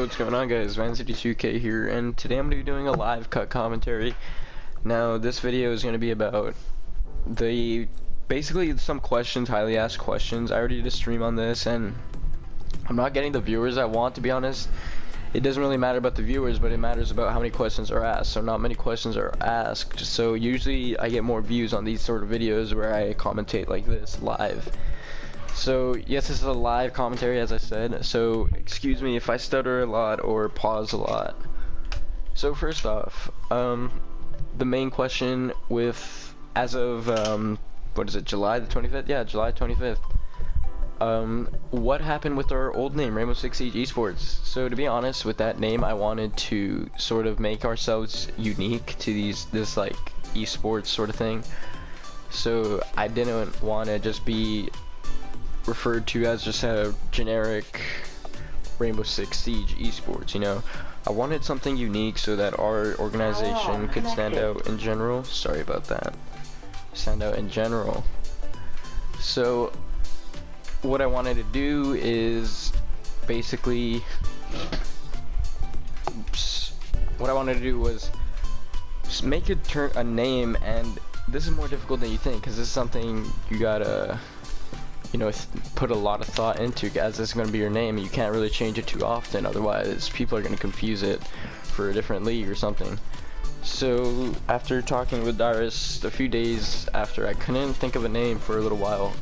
what's going on, guys? Vanzity2k here, and today I'm going to be doing a live cut commentary. Now, this video is going to be about basically some questions, highly asked questions. I already did a stream on this, and I'm not getting the viewers I want, to be honest. It doesn't really matter about the viewers, but it matters about how many questions are asked. So not many questions are asked, so usually I get more views on these sort of videos where I commentate like this, live. So yes, this is a live commentary, as I said, so excuse me if I stutter a lot or pause a lot. So first off, the main question with, as of, what is it, July the 25th? Yeah, July 25th. What happened with our old name, Rainbow Six Siege Esports? So to be honest, with that name, I wanted to sort of make ourselves unique to this like esports sort of thing. So I didn't want to just be referred to as just a generic Rainbow Six Siege Esports, you know. I wanted something unique so that our organization could stand out in general. Sorry about that. Stand out in general. So what I wanted to do is basically, what I wanted to do was just make a name, and this is more difficult than you think, because this is something you gotta, you know, put a lot of thought into, as this is going to be your name and you can't really change it too often, otherwise people are going to confuse it for a different league or something. So after talking with Darius a few days after, I couldn't think of a name for a little while,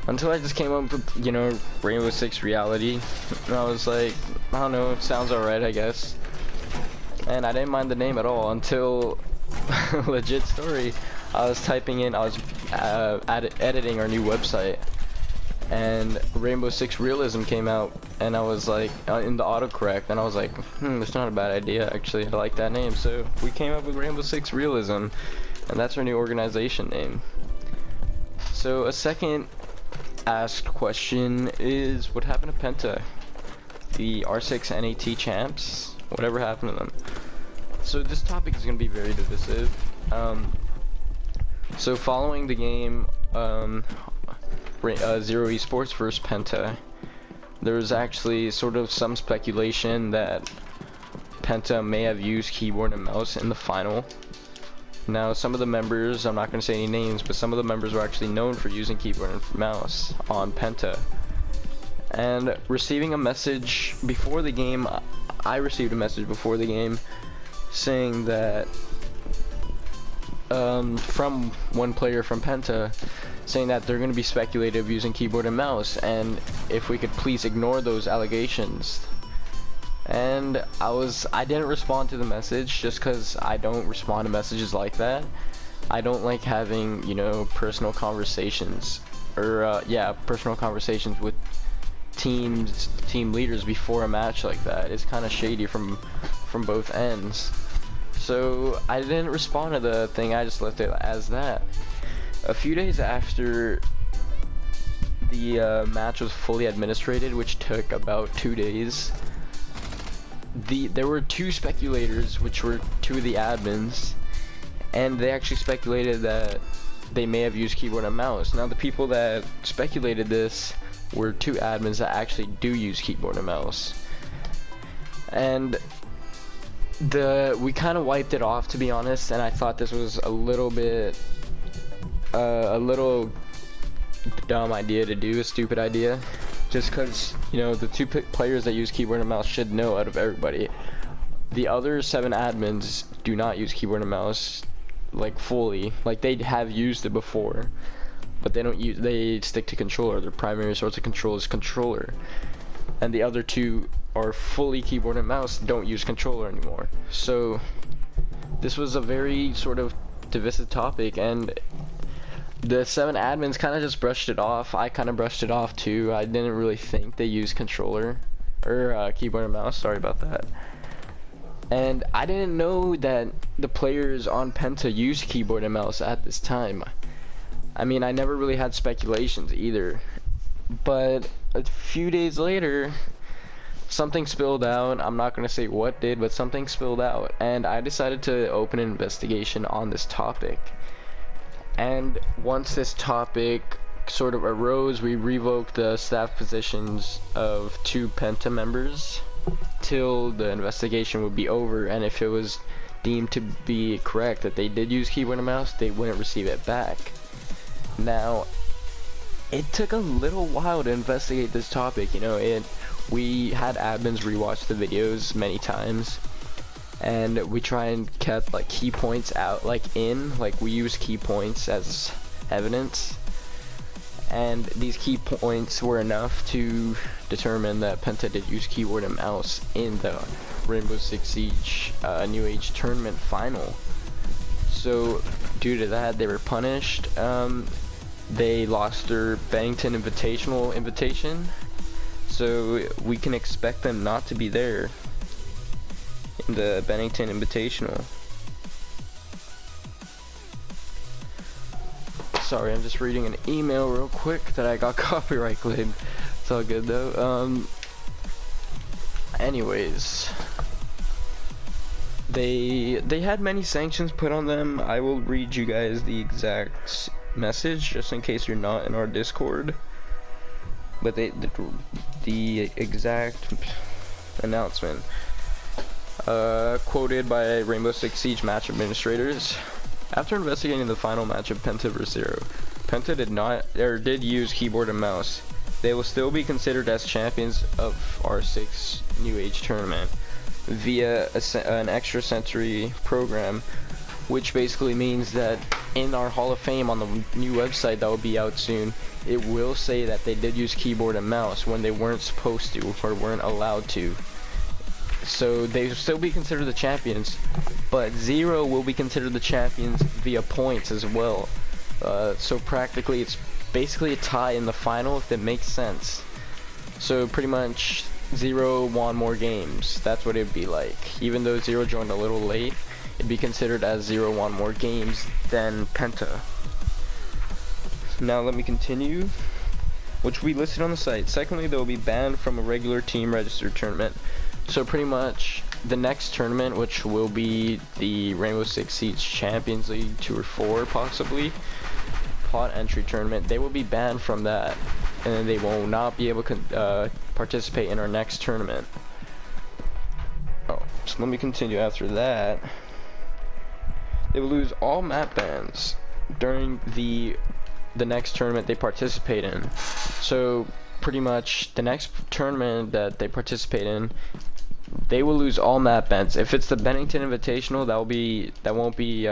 until I just came up with, you know, Rainbow Six Reality, and I was like, I don't know, it sounds alright, I guess. And I didn't mind the name at all until legit story, I was typing in, I was editing our new website, and Rainbow Six Realism came out, and I was like, in the autocorrect, and I was like, that's not a bad idea, actually. I like that name. So we came up with Rainbow Six Realism, and that's our new organization name. So a second asked question is, what happened to Penta, the R6 NAT champs? Whatever happened to them? So this topic is going to be very divisive. So following the game, Zero Esports versus Penta, there was actually sort of some speculation that Penta may have used keyboard and mouse in the final. Now, some of the members, I'm not going to say any names, but some of the members were actually known for using keyboard and mouse on Penta. And receiving a message before the game, I received a message before the game saying that, from one player from Penta, saying that they're going to be speculative using keyboard and mouse, and if we could please ignore those allegations. And I didn't respond to the message, just because I don't respond to messages like that. I don't like having, you know, personal conversations, or personal conversations with team leaders before a match like that. It's kind of shady from both ends. So I didn't respond to the thing, I just left it as that. A few days after the match was fully administrated, which took about 2 days, there were two speculators, which were two of the admins, and they actually speculated that they may have used keyboard and mouse. Now, the people that speculated this were two admins that actually do use keyboard and mouse, and we kind of wiped it off, to be honest. And I thought this was a little dumb idea to do, a stupid idea, just because, you know, the two players that use keyboard and mouse should know out of everybody. The other 7 admins do not use keyboard and mouse, like, fully. Like, they have used it before, but they stick to controller. Their primary source of control is controller, and the other 2 are fully keyboard and mouse, don't use controller anymore. So this was a very sort of divisive topic, and the 7 admins kind of just brushed it off. I kind of brushed it off too. I didn't really think they used controller or keyboard and mouse. Sorry about that. And I didn't know that the players on Penta used keyboard and mouse at this time. I mean, I never really had speculations either. But a few days later, something spilled out. I'm not going to say what did, but something spilled out, and I decided to open an investigation on this topic. And once this topic sort of arose, we revoked the staff positions of 2 Penta members, until the investigation would be over, and if it was deemed to be correct that they did use keyboard and mouse, they wouldn't receive it back. Now, it took a little while to investigate this topic, you know. We had admins rewatch the videos many times, and we try and kept like key points out, like we use key points as evidence, and these key points were enough to determine that Penta did use keyboard and mouse in the Rainbow Six Siege New Age tournament final. So due to that, they were punished. They lost their Bennington Invitational invitation, so we can expect them not to be there in the Bennington Invitational. Sorry, I'm just reading an email real quick that I got copyright claimed. It's all good though. Anyways, they had many sanctions put on them. I will read you guys the exact message just in case you're not in our Discord, but the exact announcement, quoted by Rainbow Six Siege match administrators: after investigating the final match of Penta vs Zero, Penta did use keyboard and mouse. They will still be considered as champions of R6 New Age tournament via an extra century program, which basically means that in our Hall of Fame on the new website that will be out soon, it will say that they did use keyboard and mouse when they weren't supposed to or weren't allowed to. So they will still be considered the champions, but Zero will be considered the champions via points as well. So practically it's basically a tie in the final, if that makes sense. So pretty much Zero won more games. That's what it'd be like. Even though Zero joined a little late, it'd be considered as Zero won more games than Penta. Now let me continue. Which will be listed on the site. Secondly, they will be banned from a regular team registered tournament. So pretty much the next tournament, which will be the Rainbow Six Siege Champions League 2 or 4 possibly, pot entry tournament, they will be banned from that, and they will not be able to participate in our next tournament. Oh, so let me continue after that. They will lose all map bans during the next tournament they participate in. So pretty much the next tournament that they participate in, they will lose all map bans. If it's the Bennington Invitational, that won't be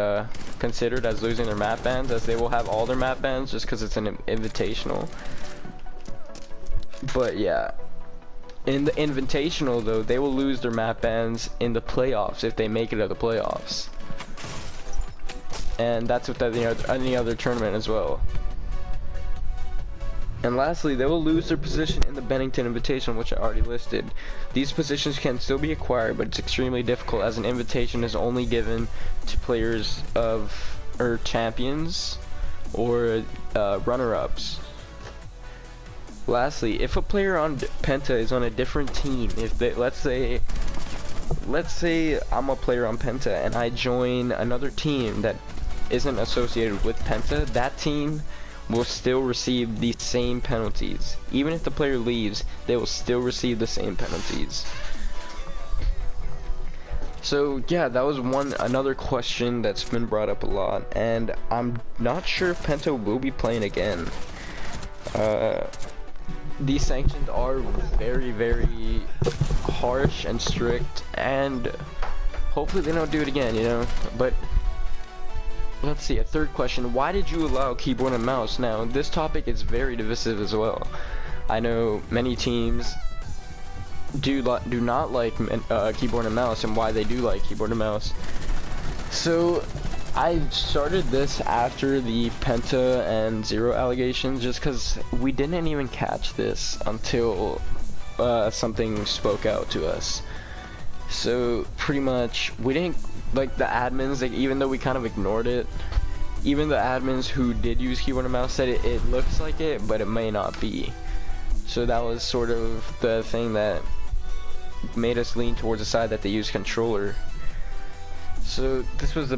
considered as losing their map bans, as they will have all their map bans just because it's an invitational. But yeah, in the Invitational though, they will lose their map bans in the playoffs if they make it to the playoffs. And that's with any other tournament as well. And lastly, they will lose their position in the Bennington Invitation, which I already listed. These positions can still be acquired, but it's extremely difficult as an invitation is only given to players or champions or runner-ups. Lastly, if a player on Penta is on a different team, if they, let's say I'm a player on Penta and I join another team that isn't associated with Penta, that team will still receive the same penalties. Even if the player leaves, they will still receive the same penalties. So yeah, that was another question that's been brought up a lot, and I'm not sure if Penta will be playing again. These sanctions are very, very harsh and strict, and hopefully they don't do it again, you know. But let's see, a third question: why did you allow keyboard and mouse? Now, this topic is very divisive as well. I know many teams do not like keyboard and mouse, and why they do like keyboard and mouse. So I started this after the Penta and Zero allegations, just because we didn't even catch this until something spoke out to us. So pretty much we didn't, like, the admins, like, even though we kind of ignored it, even the admins who did use keyboard and mouse said it looks like it, but it may not be. So that was sort of the thing that made us lean towards the side that they use controller. So this was a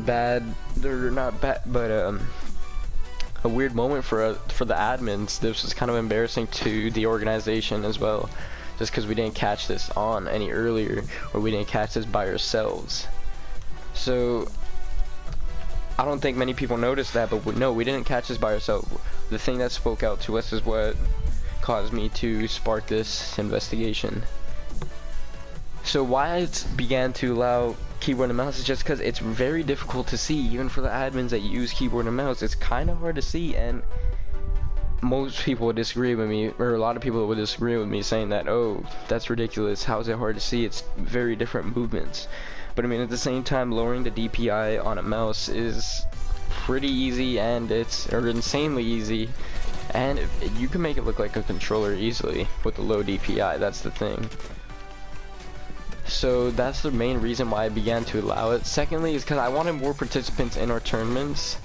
a weird moment for the admins. This was kind of embarrassing to the organization as well, just because we didn't catch this on any earlier, or we didn't catch this by ourselves. So I don't think many people noticed that, but no, we didn't catch this by ourselves. The thing that spoke out to us is what caused me to spark this investigation. So why it began to allow keyboard and mouse is just because it's very difficult to see, even for the admins that use keyboard and mouse. It's kind of hard to see, and most people would disagree with me, or a lot of people would disagree with me, saying that, oh, that's ridiculous, how is it hard to see? It's very different movements. But I mean, at the same time, lowering the DPI on a mouse is pretty easy, and it's insanely easy, and you can make it look like a controller easily with the low DPI. That's the thing. So that's the main reason why I began to allow it. Secondly is because I wanted more participants in our tournaments,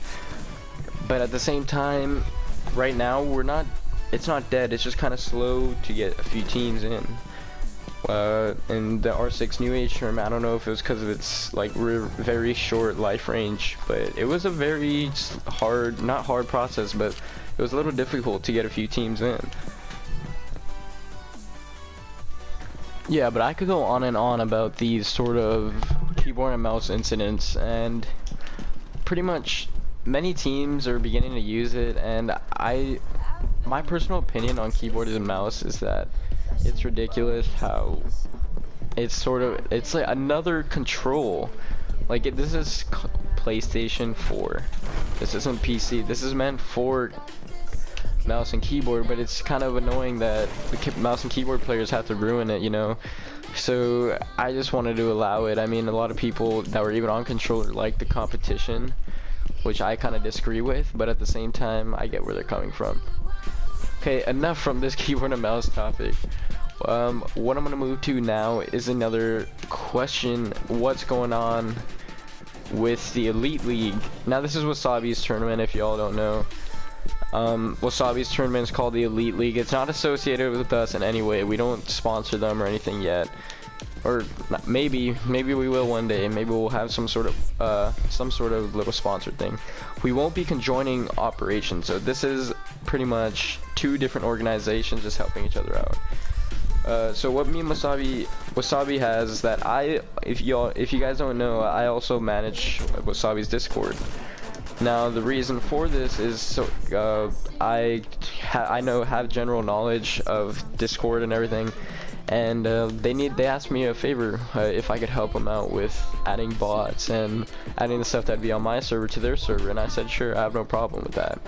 but at the same time, right now it's not dead, it's just kind of slow to get a few teams in. In the R6 New Age tournament, I don't know if it was because of its like very short life range, but it was a very not hard process, but it was a little difficult to get a few teams in. Yeah, but I could go on and on about these sort of keyboard and mouse incidents, and pretty much many teams are beginning to use it, and my personal opinion on keyboard and mouse is that it's ridiculous how it's like another control. Like this is PlayStation 4. This isn't PC. This is meant for mouse and keyboard, but it's kind of annoying that the mouse and keyboard players have to ruin it, you know. So I just wanted to allow it. I mean, a lot of people that were even on controller like the competition, which I kind of disagree with, but at the same time I get where they're coming from. Okay, enough from this keyboard and mouse topic. What I'm gonna move to now is another question. What's going on with the Elite League? Now this is Wasabi's tournament, if y'all don't know. Wasabi's tournament is called the Elite League. It's not associated with us in any way. We don't sponsor them or anything yet. Or maybe we will one day. Maybe we'll have some sort of little sponsored thing. We won't be conjoining operations, so this is pretty much two different organizations just helping each other out. So what me and Wasabi has is that if you guys don't know, I also manage Wasabi's Discord. Now the reason for this is so I have general knowledge of Discord and everything, and they asked me a favor if I could help them out with adding bots and adding the stuff that'd be on my server to their server, and I said sure, I have no problem with that.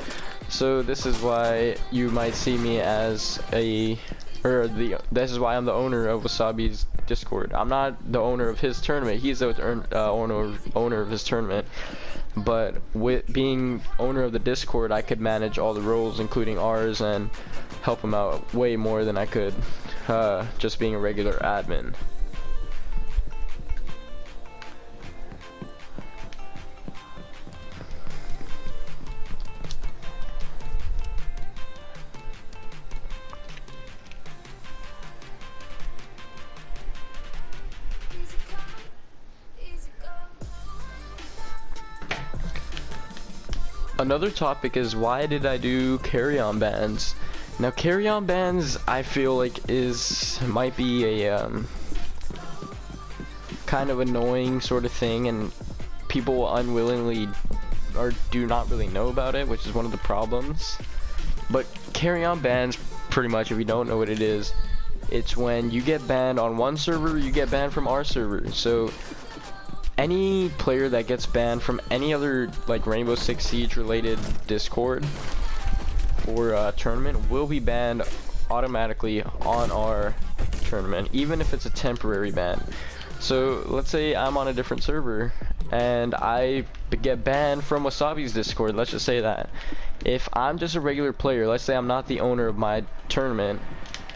So this is why you might see me as this is why I'm the owner of Wasabi's Discord. I'm not the owner of his tournament. He's the owner of his tournament. But with being owner of the Discord, I could manage all the roles, including ours, and help him out way more than I could just being a regular admin. Another topic is, why did I do carry-on bans? Now carry-on bans, I feel like might be a kind of annoying sort of thing, and people unwillingly or do not really know about it, which is one of the problems. But carry-on bans, pretty much, if you don't know what it is, it's when you get banned on one server, you get banned from our server. So any player that gets banned from any other like Rainbow Six Siege related Discord or tournament will be banned automatically on our tournament, even if it's a temporary ban. So let's say I'm on a different server and I get banned from Wasabi's Discord, let's just say that. If I'm just a regular player, let's say I'm not the owner of my tournament,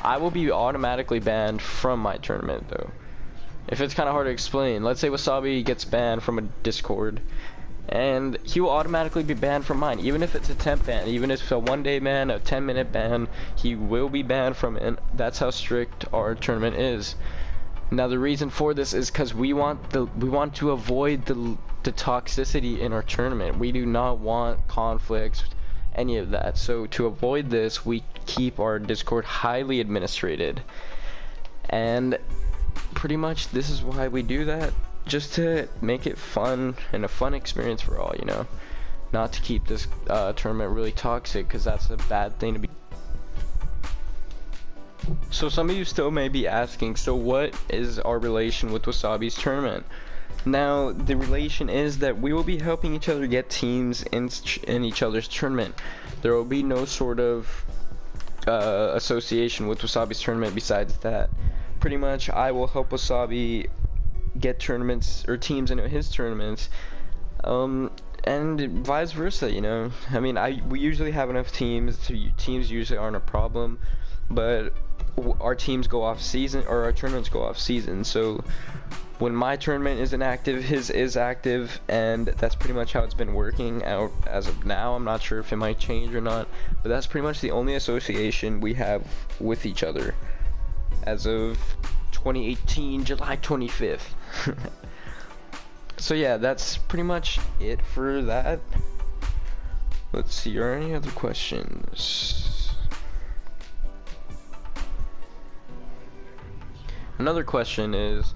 I will be automatically banned from my tournament though. If it's kind of hard to explain, let's say Wasabi gets banned from a Discord, and he will automatically be banned from mine, even if it's a temp ban, even if it's a 1-day ban, a 10-minute ban, he will be banned from it. That's how strict our tournament is. Now the reason for this is because we want to avoid the toxicity in our tournament. We do not want conflicts, any of that. So to avoid this, we keep our Discord highly administrated. And pretty much this is why we do that, just to make it fun and a fun experience for all, you know, not to keep this tournament really toxic, because that's a bad thing to be. So some of you still may be asking, so what is our relation with Wasabi's tournament? Now, the relation is that we will be helping each other get teams in each other's tournament. There will be no sort of association with Wasabi's tournament besides that. Pretty much, I will help Wasabi get tournaments or teams into his tournaments, and vice versa, you know. I mean, we usually have enough teams. Teams usually aren't a problem, but our teams go off season, or our tournaments go off season. So when my tournament isn't active, his is active, and that's pretty much how it's been working out as of now. I'm not sure if it might change or not, but that's pretty much the only association we have with each other as of 2018, July 25th. So yeah, that's pretty much it for that. Let's see, are there any other questions? Another question is,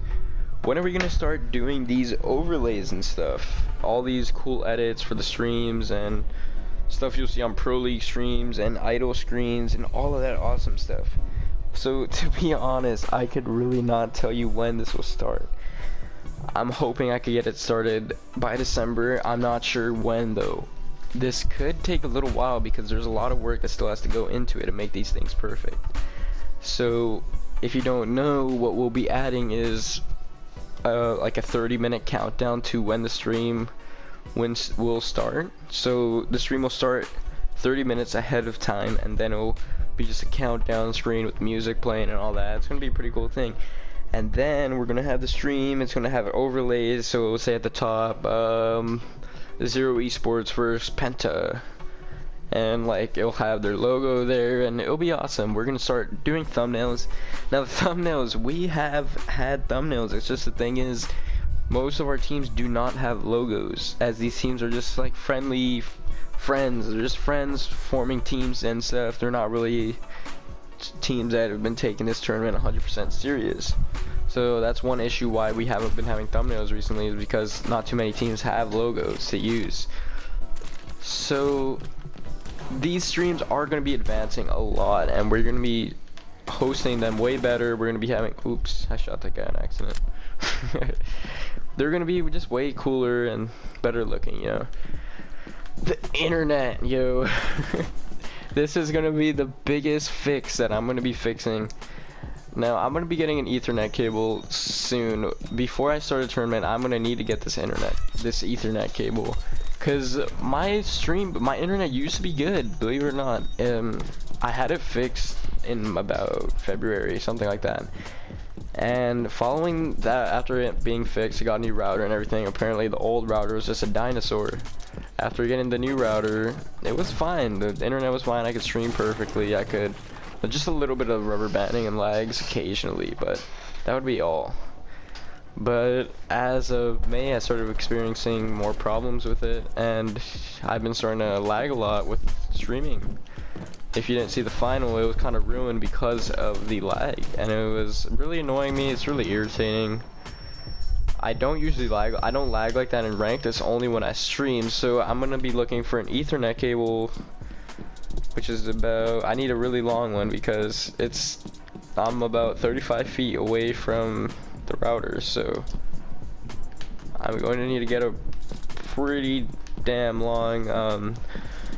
when are we gonna start doing these overlays and stuff? All these cool edits for the streams and stuff you'll see on Pro League streams and idle screens and all of that awesome stuff. So to be honest, I could really not tell you when this will start. I'm hoping I could get it started by December. I'm not sure when though. This could take a little while because there's a lot of work that still has to go into it to make these things perfect. So if you don't know, what we'll be adding is like a 30-minute countdown to when the stream will start. So the stream will start 30 minutes ahead of time, and then it'll be just a countdown screen with music playing and all that. It's gonna be a pretty cool thing. And then we're gonna have the stream. It's gonna have overlays. So it'll say at the top, Zero Esports versus Penta, and like it'll have their logo there, and it'll be awesome. We're gonna start doing thumbnails. Now the thumbnails, we have had thumbnails. It's just the thing is, most of our teams do not have logos, as these teams are just like friendly friends. They're just friends forming teams and stuff. They're not really teams that have been taking this tournament 100% serious. So that's one issue why we haven't been having thumbnails recently, is because not too many teams have logos to use. So these streams are going to be advancing a lot, and we're going to be hosting them way better. We're going to be having, oops, I shot that guy on accident. They're going to be just way cooler and better looking, you know. The internet, yo. This is going to be the biggest fix that I'm going to be fixing. Now, I'm going to be getting an Ethernet cable soon. Before I start a tournament, I'm going to need to get this Ethernet cable. Because my internet used to be good, believe it or not. I had it fixed in about February, something like that. And following that, after it being fixed, I got a new router and everything. Apparently the old router was just a dinosaur. After getting the new router, it was fine. The internet was fine. I could stream perfectly. I could, just a little bit of rubber banding and lags occasionally, but that would be all. But as of May, I started experiencing more problems with it, and I've been starting to lag a lot with streaming. If you didn't see the final, it was kind of ruined because of the lag, and it was really annoying me. It's really irritating. I don't usually lag. I don't lag like that in ranked. It's only when I stream. So I'm gonna be looking for an Ethernet cable, which is about, I need a really long one because I'm about 35 feet away from the router, so I'm going to need to get a pretty damn long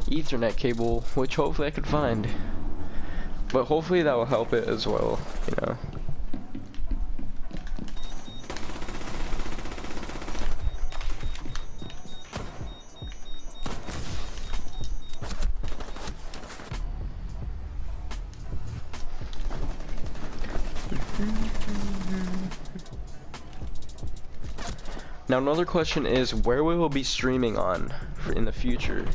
Ethernet cable, which hopefully I could find. But hopefully that will help it as well, you know. Now another question is, where we will be streaming on in the future.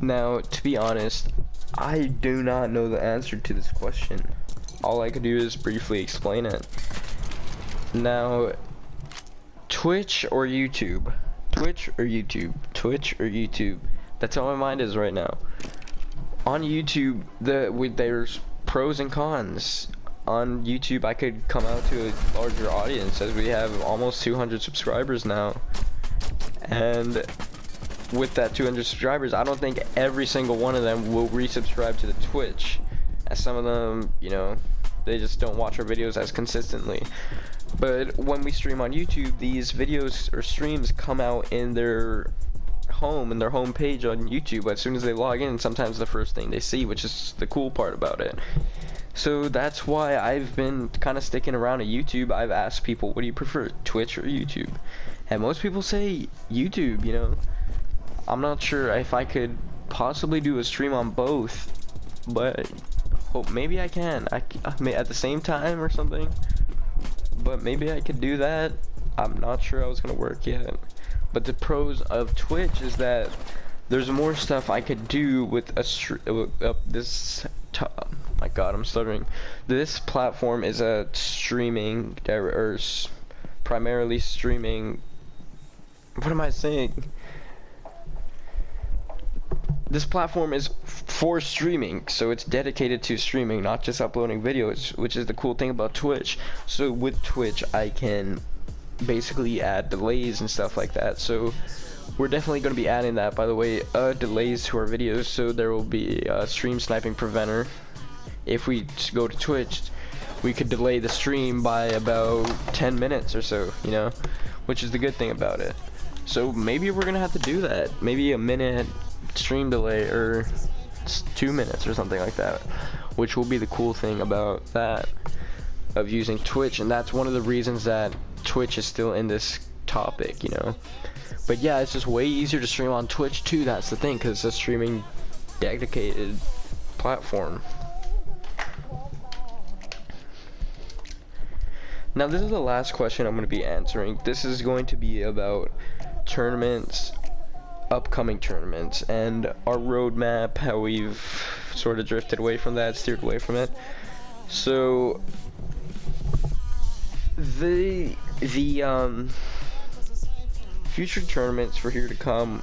Now, to be honest, I do not know the answer to this question. All I could do is briefly explain it. Now, Twitch or YouTube? Twitch or YouTube? Twitch or YouTube? That's how my mind is right now. On YouTube, there's pros and cons. on YouTube I could come out to a larger audience, as we have almost 200 subscribers now. And with that 200 subscribers, I don't think every single one of them will resubscribe to the Twitch, as some of them, you know, they just don't watch our videos as consistently. But when we stream on YouTube, these videos or streams come out in their home page on YouTube as soon as they log in, sometimes the first thing they see, which is the cool part about it. So that's why I've been kind of sticking around at YouTube. I've asked people, what do you prefer, Twitch or YouTube? And most people say YouTube, you know. I'm not sure if I could possibly do a stream on both, but hope maybe I can. I may at the same time or something, but maybe I could do that. I'm not sure how it's gonna work yet. But the pros of Twitch is that there's more stuff I could do with my god, I'm stuttering. This platform is a streaming, or primarily streaming. What am I saying? This platform is for streaming, so it's dedicated to streaming, not just uploading videos, which is the cool thing about Twitch. So with Twitch, I can basically add delays and stuff like that. So we're definitely going to be adding that, by the way, delays to our videos. So there will be a stream sniping preventer. If we go to Twitch, we could delay the stream by about 10 minutes or so, you know, which is the good thing about it. So maybe we're gonna have to do that, maybe a minute stream delay or 2 minutes or something like that, which will be the cool thing about that, of using Twitch. And that's one of the reasons that Twitch is still in this topic, you know. But yeah, it's just way easier to stream on Twitch too. That's the thing, because it's a streaming dedicated platform. Now this is the last question I'm going to be answering. This is going to be about tournaments, upcoming tournaments, and our roadmap, how we've sort of drifted away from that, steered away from it. So the future tournaments for here to come,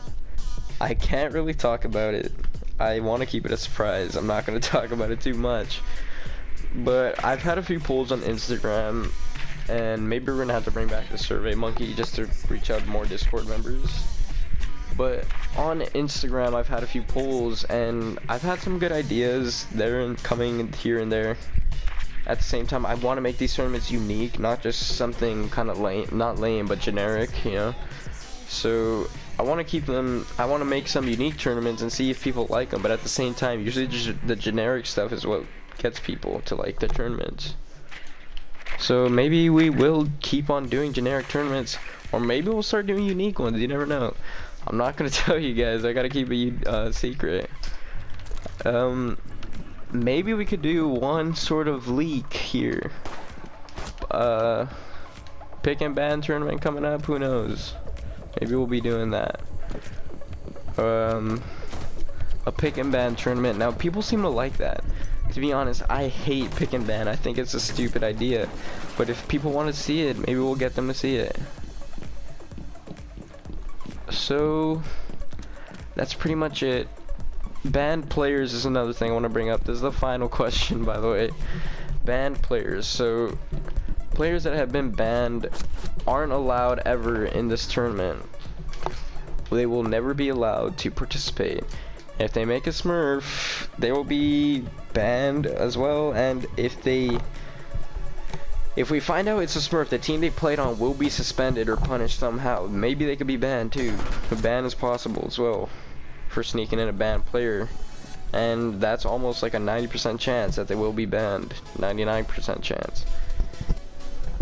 I can't really talk about it. I want to keep it a surprise. I'm not going to talk about it too much. But I've had a few polls on Instagram, and maybe we're gonna have to bring back the Survey Monkey just to reach out to more Discord members. But on Instagram, I've had a few polls, and I've had some good ideas there and coming here and there. At the same time, I want to make these tournaments unique, not just something kind of lame, not lame, but generic, you know. So I want to keep them. I want to make some unique tournaments and see if people like them. But at the same time, usually just the generic stuff is what gets people to like the tournaments. So maybe we will keep on doing generic tournaments, or maybe we'll start doing unique ones. You never know. I'm not gonna tell you guys. I gotta keep it secret. Maybe we could do one sort of leak here. Pick and ban tournament coming up. Who knows? Maybe we'll be doing that. A pick and ban tournament. Now people seem to like that. To be honest, I hate pick and ban. I think it's a stupid idea. But if people want to see it, maybe we'll get them to see it. So that's pretty much it. Banned players is another thing I want to bring up. This is the final question, by the way. Banned players. So players that have been banned aren't allowed ever in this tournament. They will never be allowed to participate. If they make a Smurf, they will be banned as well. And if we find out it's a Smurf, the team they played on will be suspended or punished somehow. Maybe they could be banned too. A ban is possible as well for sneaking in a banned player. And that's almost like a 90% chance that they will be banned. 99% chance.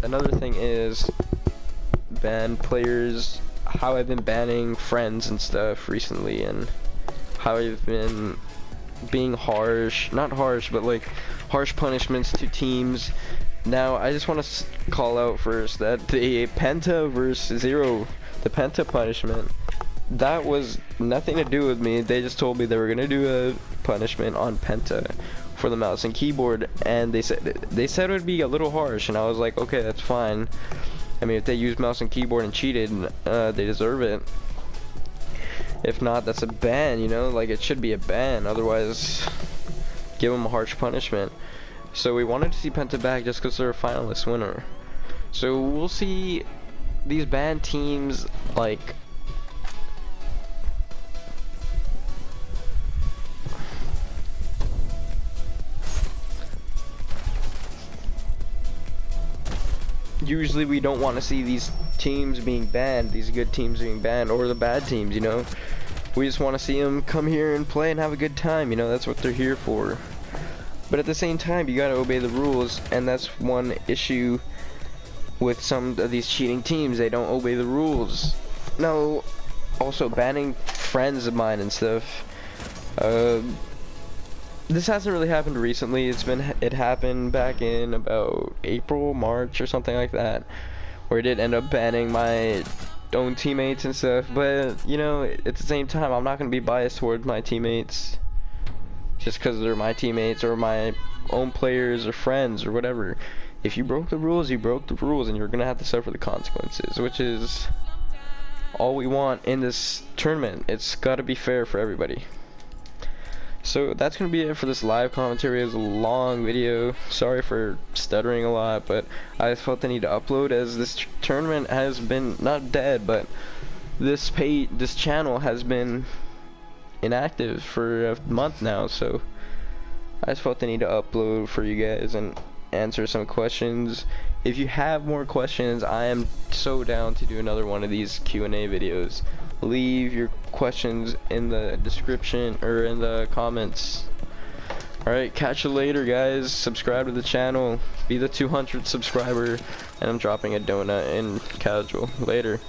Another thing is banned players, how I've been banning friends and stuff recently, and how I've been being harsh, not harsh, but like harsh punishments to teams. Now I just want to call out first that the Penta versus Zero, the Penta punishment, that was nothing to do with me. They just told me they were gonna do a punishment on Penta for the mouse and keyboard, and they said it would be a little harsh, and I was like, okay, that's fine. I mean, if they used mouse and keyboard and cheated, they deserve it. If not, that's a ban, you know, like it should be a ban. Otherwise, give them a harsh punishment. So we wanted to see Penta back just because they're a finalist winner. So we'll see these banned teams, like, usually we don't want to see these teams being banned, these good teams being banned, or the bad teams, you know. We just want to see them come here and play and have a good time, you know, that's what they're here for. But at the same time, you gotta obey the rules, and that's one issue with some of these cheating teams. They don't obey the rules. No, also banning friends of mine and stuff. This hasn't really happened recently. It happened back in about April, March, or something like that, where it did end up banning my own teammates and stuff. But you know, at the same time, I'm not gonna be biased towards my teammates just because they're my teammates or my own players or friends or whatever. If you broke the rules, you broke the rules, and you're gonna have to suffer the consequences, which is all we want in this tournament. It's gotta be fair for everybody. So that's gonna be it for this live commentary. It was a long video. Sorry for stuttering a lot, but I felt the need to upload as this tournament has been not dead, but this channel has been inactive for a month now. So I just felt the need to upload for you guys and answer some questions. If you have more questions, I am so down to do another one of these Q&A videos. Leave your questions in the description or in the comments. Alright, catch you later, guys. Subscribe to the channel, be the 200th subscriber, and I'm dropping a donut in casual later.